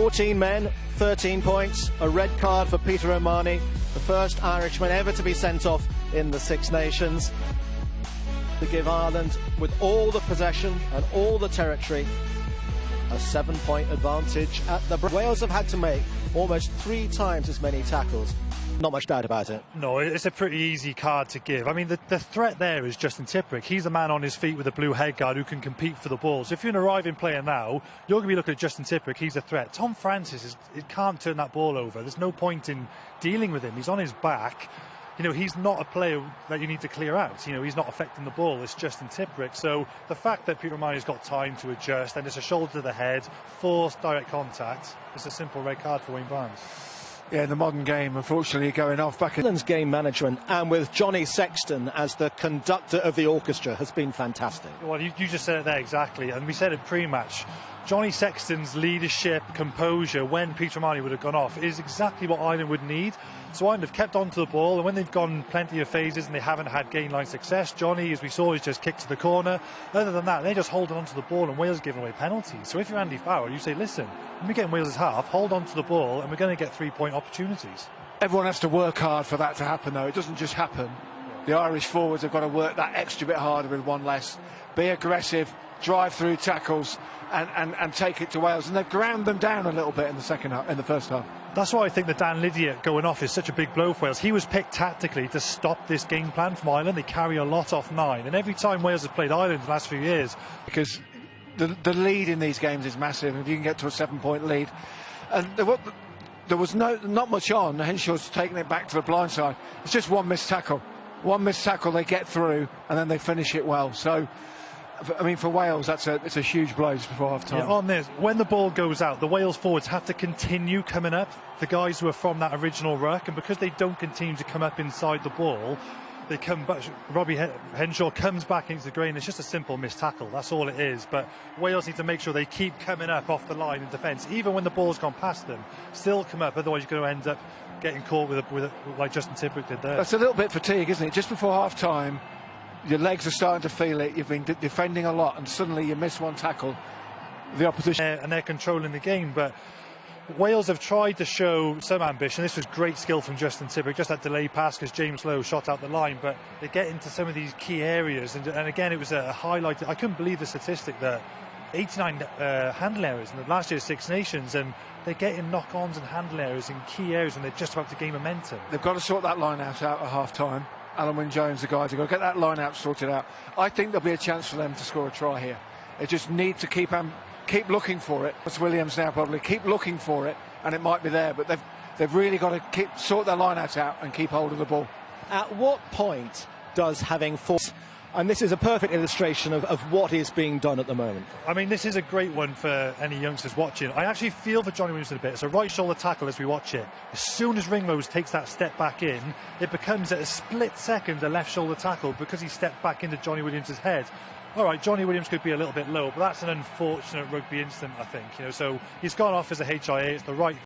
14 men, 13 points, a red card for Peter O'Mahony, the first Irishman ever to be sent off in the Six Nations. To give Ireland, with all the possession and all the territory, a 7-point advantage at the break. Wales have had to make almost 3 times as many tackles. Not much doubt about it. No, it's a pretty easy card to give. I mean, the threat there is Justin Tipuric. He's the man on his feet with a blue headguard who can compete for the ball. So if you're an arriving player now, you're going to be looking at Justin Tipuric. He's a threat. Tom Francis can't turn that ball over. There's no point in dealing with him. He's on his back. You know, he's not a player that you need to clear out. You know, he's not affecting the ball. It's Justin Tipuric. So the fact that Peter O'Mahony's got time to adjust, and it's a shoulder to the head, forced direct contact, it's a simple red card for Wayne Barnes. Yeah, the modern game, unfortunately, going off back in Ireland's game management, and with Johnny Sexton as the conductor of the orchestra, has been fantastic. Well, you just said it there exactly, and we said it pre-match. Johnny Sexton's leadership, composure when Peter O'Mahony would have gone off is exactly what Ireland would need. So Ireland have kept on to the ball, and when they've gone plenty of phases and they haven't had gain line success, Johnny, as we saw, is just kicked to the corner. Other than that, they're just holding on to the ball, and Wales are giving away penalties. So if you're Andy Farrell, you say, listen, when we get in Wales' half, hold on to the ball, and we're going to get 3-point opportunities. Everyone has to work hard for that to happen, though. It doesn't just happen. The Irish forwards have got to work that extra bit harder with one less. Be aggressive, drive through tackles, and take it to Wales. And they've ground them down a little bit in the first half. That's why I think that Dan Lydiate going off is such a big blow for Wales. He was picked tactically to stop this game plan from Ireland. They carry a lot off 9, and every time Wales has played Ireland in the last few years, because the lead in these games is massive. If you can get to a 7-point lead, and there was not much on. Henshaw's taking it back to the blind side. It's just one missed tackle. One missed tackle, they get through, and then they finish it well. So, I mean, for Wales, it's a huge blow just before half-time. Yeah, on this, when the ball goes out, the Wales forwards have to continue coming up, the guys who are from that original ruck, and because they don't continue to come up inside the ball, they come back. Robbie Henshaw comes back into the grain. It's just a simple missed tackle. That's all it is. But Wales need to make sure they keep coming up off the line in defence, even when the ball's gone past them. Still come up, otherwise you're going to end up getting caught with like Justin Tipuric did there. That's a little bit fatigue, isn't it? Just before half-time, your legs are starting to feel it. You've been defending a lot, and suddenly you miss one tackle. The opposition and they're controlling the game, but Wales have tried to show some ambition. This was great skill from Justin Tipuric, just that delay pass because James Lowe shot out the line, but they get into some of these key areas, and again it was a highlight. I couldn't believe the statistic that 89 handle errors in the last year's Six Nations, and they're getting knock-ons and handle errors in key areas when they're just about to gain momentum. They've got to sort that line out at half-time. Alan Wynne-Jones, the guys, have got to get that line out sorted out. I think there'll be a chance for them to score a try here. They just need to keep looking for it. It's Williams now probably. Keep looking for it, and it might be there, but they've really got to sort their line out and keep hold of the ball. At what point does having force... And this is a perfect illustration of what is being done at the moment. I mean, this is a great one for any youngsters watching. I actually feel for Johnny Williamson a bit. It's a right shoulder tackle as we watch it. As soon as Ringrose takes that step back in, it becomes at a split second a left shoulder tackle because he stepped back into Johnny Williams' head. All right, Johnny Williams could be a little bit low, but that's an unfortunate rugby incident, I think. You know, so he's gone off as a HIA. It's the right